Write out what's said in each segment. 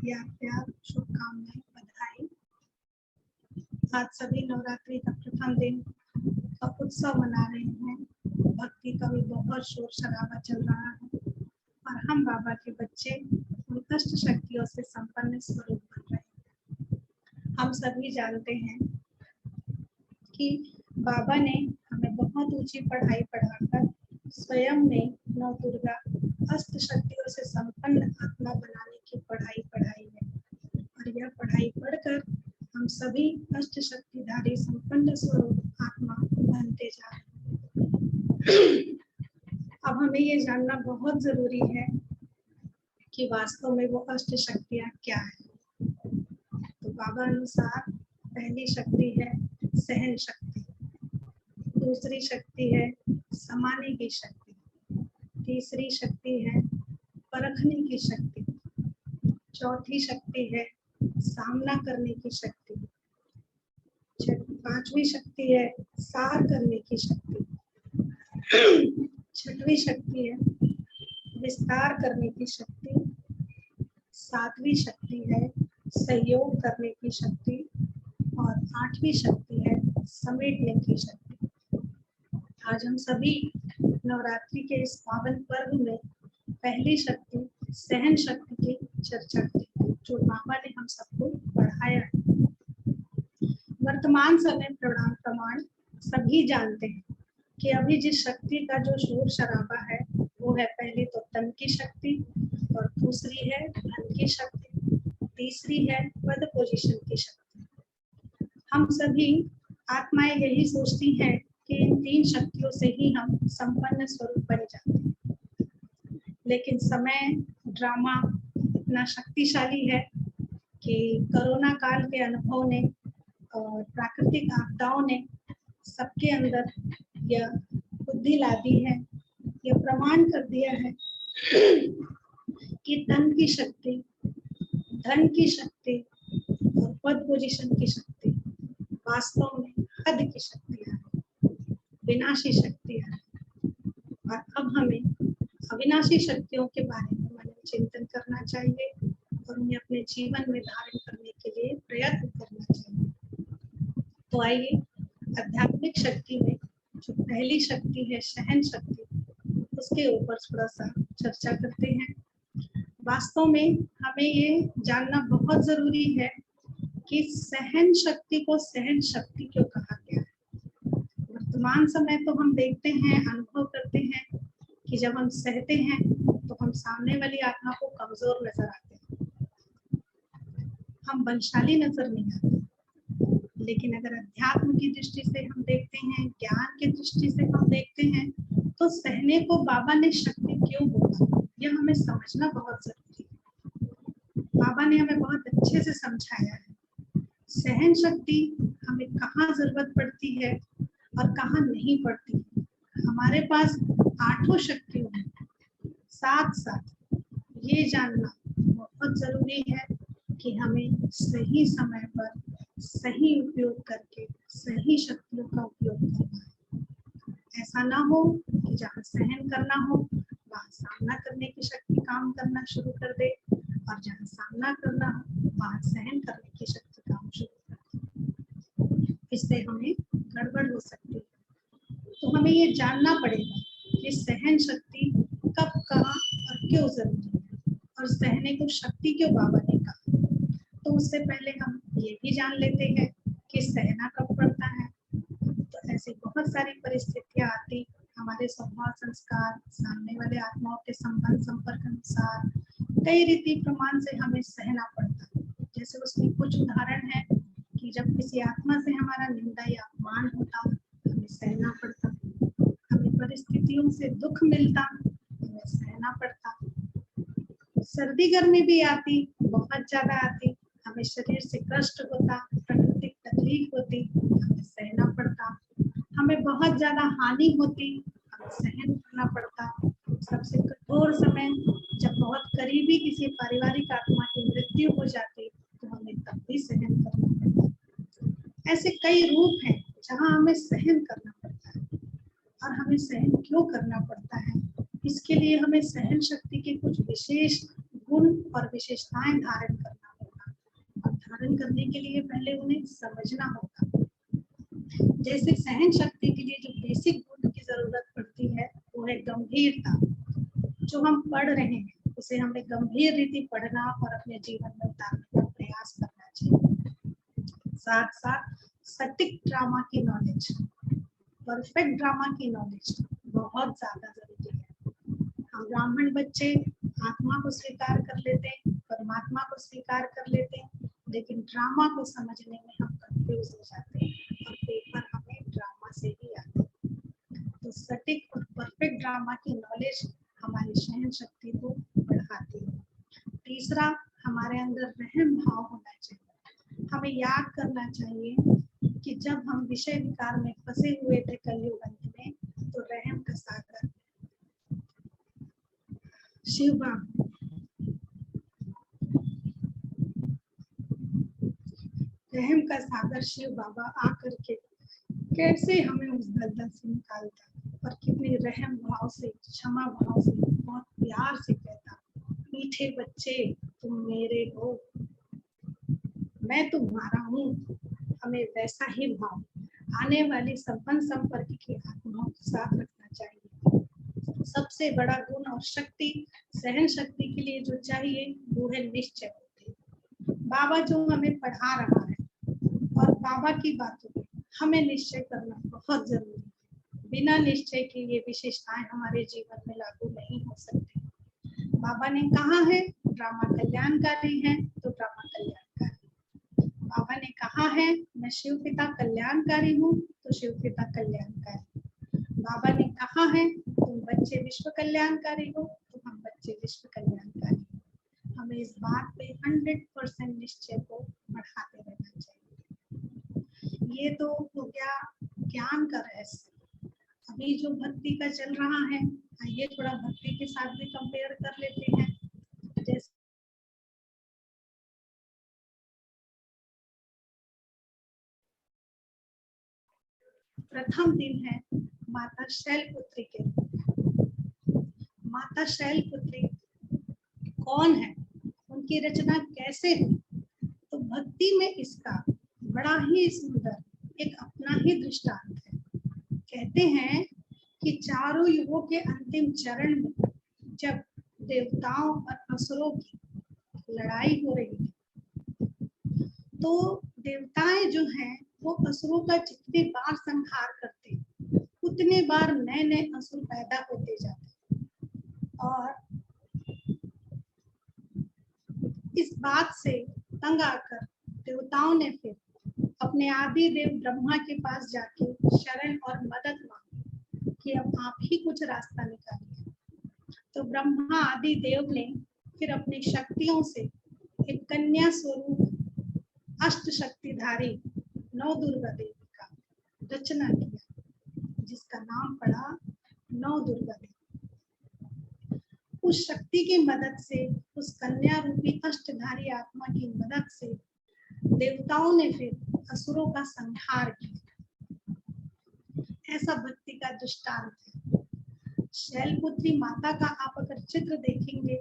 याद प्यार, शुभकामनाएं, बधाई। आज सभी नवरात्रि का प्रथम दिन का उत्सव मना रहे हैं। भक्ति का भी बहुत शोर शराबा चल रहा है और हम बाबा के बच्चे उन कष्ट शक्तियों से संपन्न स्वरूप बन रहे हैं। हम सभी जानते हैं कि बाबा ने हमें बहुत ऊंची पढ़ाई पढ़ाकर स्वयं में नौ दुर्गा अष्ट शक्तियों से संपन्न आत्मा बनाने की पढ़ाई पढ़ाई है और यह पढ़ाई पढ़कर हम सभी अष्ट शक्तिधारी संपन्न स्वरूप आत्मा बनते जा रहे हैं। अब हमें ये जानना बहुत जरूरी है कि वास्तव में वो अष्ट शक्तियाँ क्या है। तो बाबा अनुसार पहली शक्ति है सहन शक्ति, दूसरी शक्ति है समाने की शक्ति, तीसरी शक्ति है परखने की शक्ति, चौथी शक्ति है सामना करने की शक्ति, पांचवी शक्ति है सार करने की शक्ति, छठवीं शक्ति है विस्तार करने की शक्ति, सातवीं शक्ति है सहयोग करने की शक्ति और आठवीं शक्ति है समेटने की शक्ति। आज हम सभी नवरात्रि के इस पावन पर्व में पहली शक्ति सहन शक्ति की चर्चा की, जो बाबा ने हम सबको पढ़ाया है। वर्तमान समय प्रमाण सभी जानते हैं कि अभी जिस शक्ति का जो शोर शराबा है वो है पहली तो तन की शक्ति और दूसरी है धन की शक्ति, तीसरी है पद पोजीशन की शक्ति। हम सभी आत्माएं यही सोचती हैं कि इन तीन शक्तियों से ही हम संपन्न स्वरूप बन जाते हैं, लेकिन समय ड्रामा इतना शक्तिशाली है कि कोरोना काल के अनुभव ने और प्राकृतिक आपदाओं ने सबके अंदर यह बुद्धि ला दी है, यह प्रमाण कर दिया है कि तन की शक्ति, धन की शक्ति और पद पोजीशन की शक्ति वास्तव में हद की शक्तियाँ हैं, विनाशी शक्तियाँ हैं। और अब हमें अविनाशी शक्तियों के बारे में मन चिंतन करना चाहिए और उन्हें अपने जीवन में धारण करने के लिए प्रयत्न करना चाहिए। तो आइए आध्यात्मिक शक्ति में जो पहली शक्ति है सहन शक्ति, उसके ऊपर थोड़ा सा चर्चा करते हैं। वास्तव में हमें ये जानना बहुत जरूरी है कि सहन शक्ति को सहन शक्ति क्यों कहा गया है। वर्तमान समय तो हम देखते हैं, अनुभव करते हैं कि जब हम सहते हैं तो हम सामने वाली आत्मा को कमजोर नजर आते हैं, हम बलशाली नजर नहीं आते। लेकिन अगर अध्यात्म की दृष्टि से हम देखते हैं, ज्ञान की दृष्टि से हम देखते हैं, तो सहने को बाबा ने शक्ति क्यों बोला, यह हमें समझना बहुत जरूरी है। बाबा ने हमें बहुत अच्छे से समझाया है सहन शक्ति हमें कहाँ जरूरत पड़ती है और कहाँ नहीं पड़ती। हमारे पास आठों शक्तियों हैं, साथ साथ ये जानना बहुत जरूरी है कि हमें सही समय पर सही उपयोग करके सही शक्तियों का उपयोग करना है। ऐसा ना हो कि जहाँ सहन करना हो वहाँ सामना करने की शक्ति काम करना शुरू कर दे और जहाँ सामना करना हो वहाँ सहन करने की शक्ति काम शुरू कर दे। इससे हमें गड़बड़ हो सकती है। तो हमें ये जानना पड़ेगा कि सहन शक्ति कब, कहाँ और क्यों जरूरी है और सहने को शक्ति क्यों बाबा ने कहा। तो उससे पहले हम ये भी जान लेते हैं कि सहना कब पड़ता है। तो ऐसी बहुत सारी परिस्थितियां आती, हमारे स्वभाव संस्कार, सामने वाले आत्माओं के संबंध संपर्क अनुसार कई रीति प्रमाण से हमें सहना पड़ता है। जैसे उसमें कुछ उदाहरण है कि जब किसी आत्मा से हमारा निंदा या अपमान होता हमें सहना पड़ता, हमें परिस्थितियों से दुख मिलता हमें सहना पड़ता, सर्दी गर्मी भी आती, बहुत ज्यादा आती, हमें शरीर से कष्ट होता, प्राकृतिक तकलीफ होती, हमें सहना पड़ता, हमें बहुत ज्यादा हानि होती, हमें सहन करना पड़ता। सबसे कठोर समय जब बहुत करीबी किसी पारिवारिक आत्मा की मृत्यु हो जाती तो हमें तब भी सहन करना पड़ता। ऐसे कई रूप हैं जहाँ हमें सहन करना पड़ता है। और हमें सहन क्यों करना पड़ता है, इसके लिए हमें सहन शक्ति के कुछ विशेष गुण और विशेषताएं धारण करना धारण करने के लिए पहले उन्हें समझना होगा। जैसे सहन शक्ति के लिए जो बेसिक गुण की जरूरत पड़ती है वो है गंभीरता। जो हम पढ़ रहे हैं उसे हमें गंभीर रीति पढ़ना और अपने जीवन में उतारने का प्रयास करना चाहिए। साथ साथ सटीक ड्रामा की नॉलेज, परफेक्ट ड्रामा की नॉलेज बहुत ज्यादा जरूरी है। हम ब्राह्मण बच्चे आत्मा को स्वीकार कर लेते हैं, परमात्मा को स्वीकार कर लेते हैं, लेकिन ड्रामा को समझने में हम कंफ्यूज हो जाते हैं और पेपर हमें ड्रामा से ही आते हैं। तो सटीक और परफेक्ट ड्रामा की नॉलेज हमारी सहन शक्ति को बढ़ाती है। तीसरा, हमारे अंदर रहम भाव होना चाहिए। हमें याद करना चाहिए कि जब हम विषय विकार में फंसे हुए थे कलयुग अंत में, तो रहम का सागर शिव बाबा, रहम का सागर शिव बाबा आकर के कैसे हमें उस दलदल से निकालता और कितने रहम भाव से, क्षमा भाव से, बहुत प्यार से कहता, मीठे बच्चे तुम मेरे हो, मैं तुम्हारा हूँ। हमें वैसा ही भाव आने वाली संपन्न संपर्क की आत्माओं के साथ रखना चाहिए। सबसे बड़ा गुण और शक्ति सहन शक्ति के लिए जो चाहिए वो है निश्चय बुद्धि। बाबा जो हमें पढ़ा रहा है और बाबा की बातों में हमें निश्चय करना बहुत जरूरी है। बिना निश्चय के ये विशेषताएं हमारे जीवन में लागू नहीं हो सकती। बाबा ने कहा है ड्रामा कल्याणकारी है तो ड्रामा कल्याणकारी। बाबा ने कहा है मैं शिव पिता कल्याणकारी हूँ तो शिव पिता कल्याणकारी। बाबा ने कहा है तुम बच्चे विश्व कल्याणकारी हो तो हम बच्चे विश्व कल्याणकारी। हमें इस बात पे 100% निश्चय को बढ़ाते रहना चाहिए। ये तो हो गया ज्ञान का रहस्य। अभी जो भक्ति का चल रहा है, आइए थोड़ा भक्ति के साथ भी कंपेयर कर लेते हैं। जैसे प्रथम दिन है माता शैलपुत्री के। माता शैलपुत्री कौन है, उनकी रचना कैसे हुई, तो भक्ति में इसका बड़ा ही सुंदर एक अपना ही दृष्टांत है। कहते हैं कि चारों युगों के अंतिम चरण में जब देवताओं और असुरों की लड़ाई हो रही थी, तो देवताएं जो हैं वो असुरों का जितने बार संहार करते उतने बार नए नए असुर पैदा होते जाते। और इस बात से तंग आकर देवताओं ने फिर अपने आदि देव ब्रह्मा के पास जाके शरण और मदद मांगी कि अब आप ही कुछ रास्ता निकालिए। तो ब्रह्मा आदि देव ने फिर अपनी शक्तियों से एक कन्या स्वरूप अष्ट शक्तिधारी नौ दुर्गा देवी का रचना किया, जिसका नाम पड़ा नौ दुर्गा देवी। उस शक्ति की मदद से, उस कन्या रूपी अष्टधारी आत्मा की मदद से देवताओं ने फिर असुरों का संहार किया। ऐसा भक्ति का दृष्टांत है। शैलपुत्री माता का आप अगर चित्र देखेंगे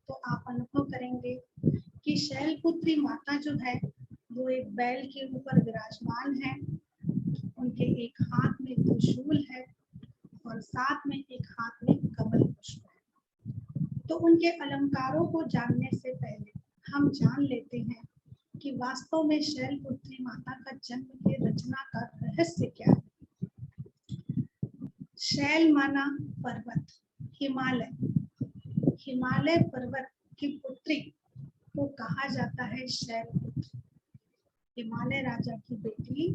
तो आप अनुभव करेंगे कि शैलपुत्री माता जो है वो एक बैल के ऊपर विराजमान है। उनके एक हाथ में त्रिशूल है और साथ में एक हाथ में कमल पुष्प है। तो उनके अलंकारों को जानने से पहले हम जान लेते हैं कि वास्तव में शैलपुत्री माता का जन्म के रचना का रहस्य क्या है। शैल माना पर्वत, हिमालय। हिमालय पर्वत की पुत्री को कहा जाता है शैलपुत्री। हिमालय राजा की बेटी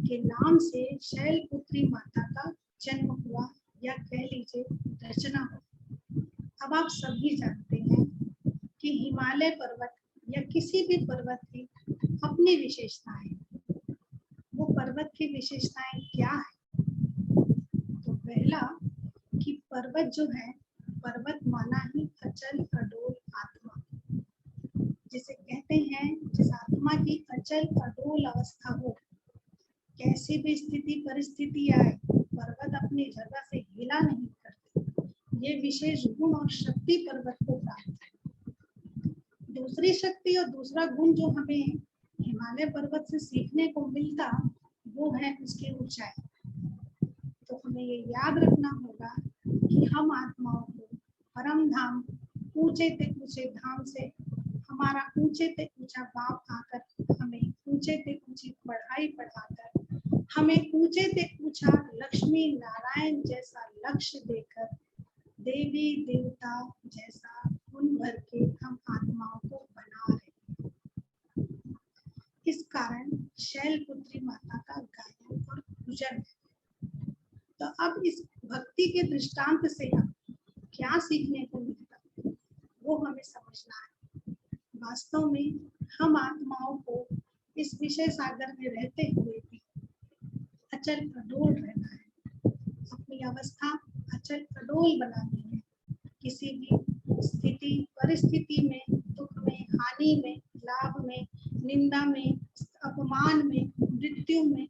के नाम से शैलपुत्री माता का जन्म हुआ, या कह लीजिए रचना हुई। अब आप सभी जानते हैं कि हिमालय पर्वत या किसी भी पर्वत की अपनी विशेषताएं, वो पर्वत की विशेषताएं क्या है। तो पहला कि पर्वत जो है, पर्वत माना ही अचल अडोल आत्मा, जिसे कहते हैं जिस आत्मा की अचल अडोल अवस्था हो, कैसी भी स्थिति परिस्थिति आए पर्वत अपनी जगह से हिला नहीं करते। ये विशेष गुण और शक्ति पर्वत को प्राप्त है। दूसरी शक्ति और दूसरा गुण जो हमें हिमालय पर्वत से सीखने को मिलता वो है उसकी ऊंचाई। तो हमें ये याद रखना होगा कि हम आत्माओं को परम धाम, ऊंचे से ऊंचे धाम से हमारा ऊंचे से ऊंचा बाप आकर हमें ऊंचे से ऊंची पढ़ाई पढ़ाकर हमें ऊंचे से ऊंचा लक्ष्मी नारायण जैसा लक्ष्य देकर देवी देवता जैसा गुण भर के हम आत्माओं को बना रहे हैं। इस कारण शैलपुत्री माता का गायन और पूजन है। तो अब इस भक्ति के दृष्टांत से हम क्या सीखने को मिलता वो हमें समझना है। वास्तव में हम आत्माओं को इस विषय सागर में रहते हुए भी अचल अडोल रहना है, अपनी अवस्था अचल अडोल बनानी है। किसी भी स्थिति परिस्थिति में, दुख में, हानि में, लाभ में, निंदा में, अपमान में, मृत्यु में,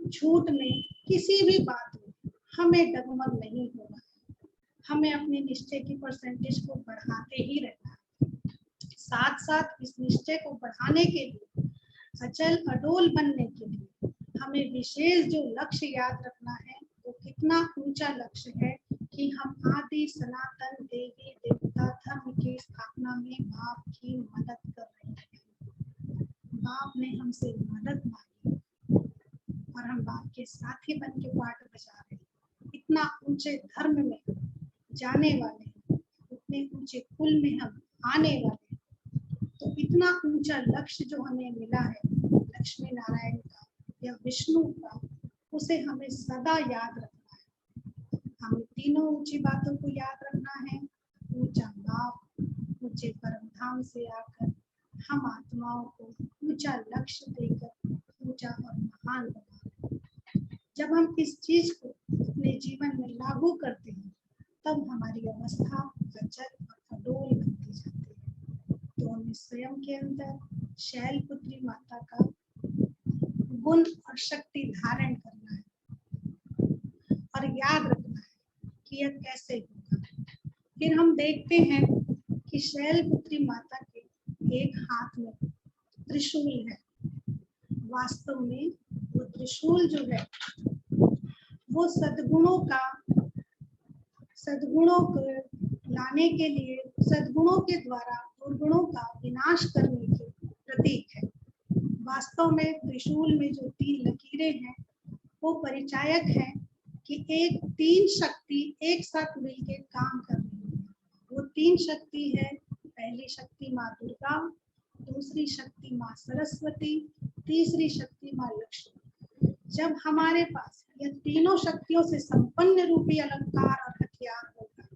झूठ में, किसी भी बात में हमें डगमग नहीं होना। हमें अपने निश्चय की परसेंटेज को बढ़ाते ही रहना है। साथ साथ इस निश्चय को बढ़ाने के लिए, अचल अडोल बनने के लिए हमें विशेष जो लक्ष्य याद रखना है वो कितना ऊंचा लक्ष्य है कि हम आदि सनातन देवी देवता धर्म की स्थापना में बाप की मदद कर रहे हैं। बाप ने हमसे मदद मांगी और हम बाप के साथी बन के पाठ बजा रहे हैं। इतना ऊंचे धर्म में जाने वाले, उतने ऊंचे कुल में हम आने वाले, तो इतना ऊंचा लक्ष्य जो हमें मिला है लक्ष्मी नारायण का या विष्णु का, उसे हमें सदा याद रखना है। हमें तीनों ऊंची बातों को याद रखना है। ऊंचा बाप, ऊंचे परम धाम से आकर हम आत्माओं को ऊंचा लक्ष्य देकर ऊंचा और महान बना। जब हम इस चीज को अपने जीवन में लागू करते हैं तब हमारी अवस्था अचल और अडोल बनती जाती है। तो हमें स्वयं के अंदर शैलपुत्री माता का गुण और शक्ति धारण करना है और याद रखना है कि यह कैसे होगा। फिर हम देखते हैं कि शैलपुत्री माता के एक हाथ में त्रिशूल है। वास्तव में वो त्रिशूल जो है वो सद्गुणों को लाने के लिए, सद्गुणों के द्वारा दुर्गुणों का विनाश करने के प्रतीक है। वास्तव में त्रिशूल में जो 3 लकीरें हैं वो परिचायक है कि तीन शक्ति एक साथ मिलकर काम कर रही है। वो 3 शक्ति है, पहली शक्ति माँ दुर्गा, दूसरी शक्ति माँ सरस्वती, तीसरी शक्ति माँ लक्ष्मी। जब हमारे पास यह तीनों शक्तियों से संपन्न रूपी अलंकार और हथियार होगा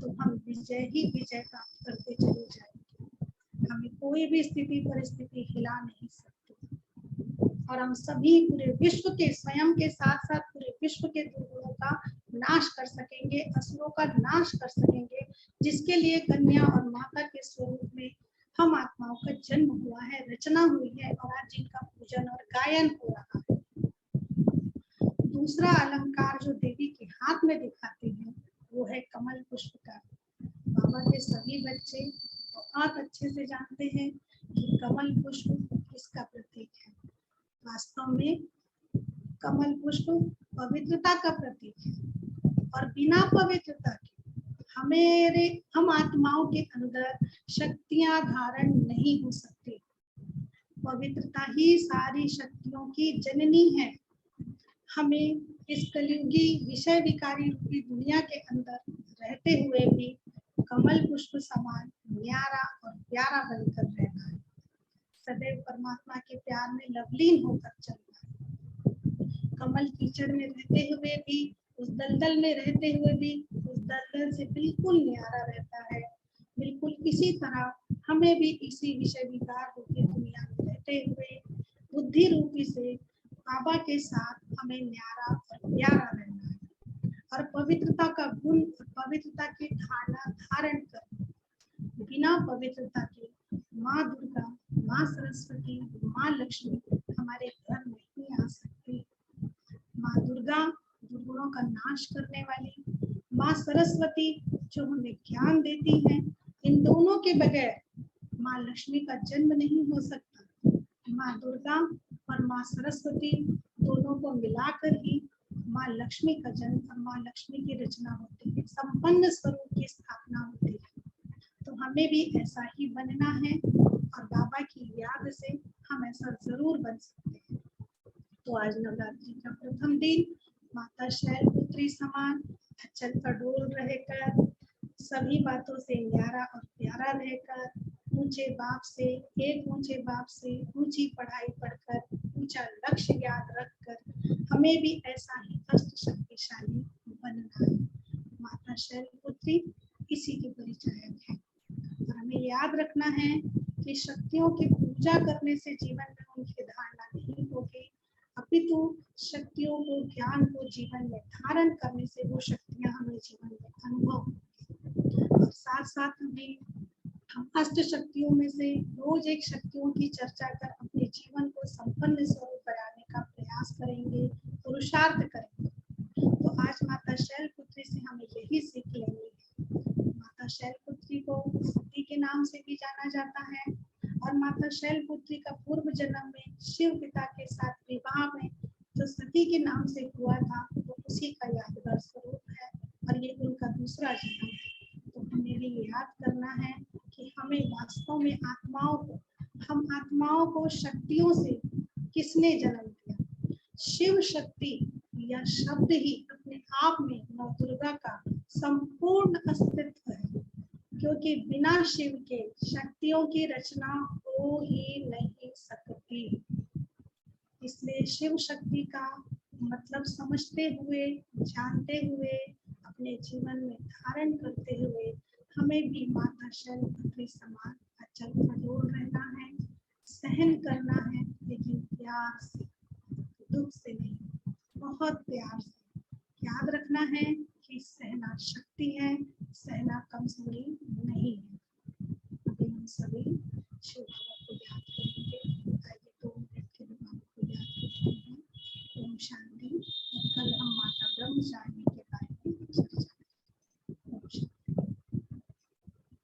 तो हम विजय ही विजय प्राप्त करते चले जाएंगे। हमें कोई भी स्थिति परिस्थिति हिला नहीं सकती और हम सभी पूरे विश्व के, स्वयं के साथ साथ पूरे विश्व के दुर्गुणों का नाश कर सकेंगे, असुरों का नाश कर सकेंगे, जिसके लिए कन्या और माता के स्वरूप में हम आत्माओं का जन्म हुआ है, रचना हुई है और आज जिनका पूजन और गायन हो रहा है। दूसरा अलंकार जो देवी के हाथ में दिखाते हैं वो है कमल पुष्प का। बाबा के सभी बच्चे बहुत अच्छे से जानते हैं कि कमल पुष्प किसका प्रतीक है। वास्तव में कमल पुष्प पवित्रता का प्रतीक है और बिना पवित्रता के हम आत्माओं के अंदर शक्तियां धारण नहीं हो सकती। पवित्रता ही सारी शक्तियों की जननी है। हमें इस कलयुगी विषय विकारी रूपी दुनिया के अंदर रहते हुए भी कमल पुष्प समान न्यारा और प्यारा बनकर रहना है। सदैव परमात्मा के प्यार में लवलीन होकर चलना है। कमल कीचड़ में रहते हुए भी, उस दलदल में रहते हुए भी उस दलदल से बिल्कुल न्यारा रहता है। बिल्कुल इसी तरह हमें भी इसी विषय विकार रूपी दुनिया में रहते हुए बुद्धि रूपी से बाबा के साथ हमें न्यारा और प्यारा रहना है और पवित्रता का गुण और पवित्रता की धारण कर बिना पवित्रता के माँ दुर्गा, माँ सरस्वती, माँ लक्ष्मी हमारे घर नहीं आ सकती। माँ दुर्गा दुर्गुणों का नाश करने वाली, माँ सरस्वती जो हमें ज्ञान देती है, इन दोनों के बगैर माँ लक्ष्मी का जन्म नहीं हो सकता। माँ दुर्गा और माँ सरस्वती दोनों को मिलाकर ही माँ लक्ष्मी का जन्म और माँ लक्ष्मी की रचना होती है, संपन्न स्वरूप की स्थापना होती है। तो हमें भी ऐसा ही बनना है और बाबा की याद से हम ऐसा जरूर बन सकते हैं। तो आज नवरात्रि का प्रथम दिन माता शैलपुत्री समान अचल अडोल रहकर, सभी बातों से न्यारा और प्यारा रहकर, ऊंचे बाप से एक ऊंचे बाप से ऊंची पढ़ाई पढ़कर, ऊंचा लक्ष्य याद रखकर हमें भी ऐसा ही अष्ट शक्तिशाली बनना है। माता शैलपुत्री इसी की परिचायक है। और हमें याद रखना है कि शक्तियों की पूजा करने से जीवन में उनकी धारणा नहीं होगी, अपितु शक्तियों को, ज्ञान को जीवन में धारण करने से वो शक्तियां हमें जीवन में अनुभव। और साथ साथ हम अष्ट शक्तियों में से रोज एक शक्तियों की चर्चा कर अपने जीवन को संपन्न स्वरूप बनाने का प्रयास करेंगे, पुरुषार्थ करेंगे। तो आज माता शैलपुत्री से हमें यही सीख लेंगे। माता शैलपुत्री को सती के नाम से भी जाना जाता है और माता शैलपुत्री का पूर्व जन्म में शिव पिता के साथ विवाह में जो सती के नाम से हुआ था वो उसी का यादगार स्वरूप है और ये उनका दूसरा जन्म है। तो हमें भी याद करना है कि हमें वास्तव में हम आत्माओं को शक्तियों से किसने जन्म दिया? शिव शक्ति या शब्द ही अपने आप में माँ दुर्गा का संपूर्ण अस्तित्व है, क्योंकि बिना शिव के शक्तियों की रचना हो ही नहीं सकती। इसलिए शिव शक्ति का मतलब समझते हुए, जानते हुए, अपने जीवन में धारण करते हुए हमें भी माता शैलपुत्री समान अचल अडोल रहना है, सहन करना है, लेकिन प्यार से, दुख से नहीं, बहुत प्यार से। याद रखना है कि सहना शक्ति है, सहना कमजोरी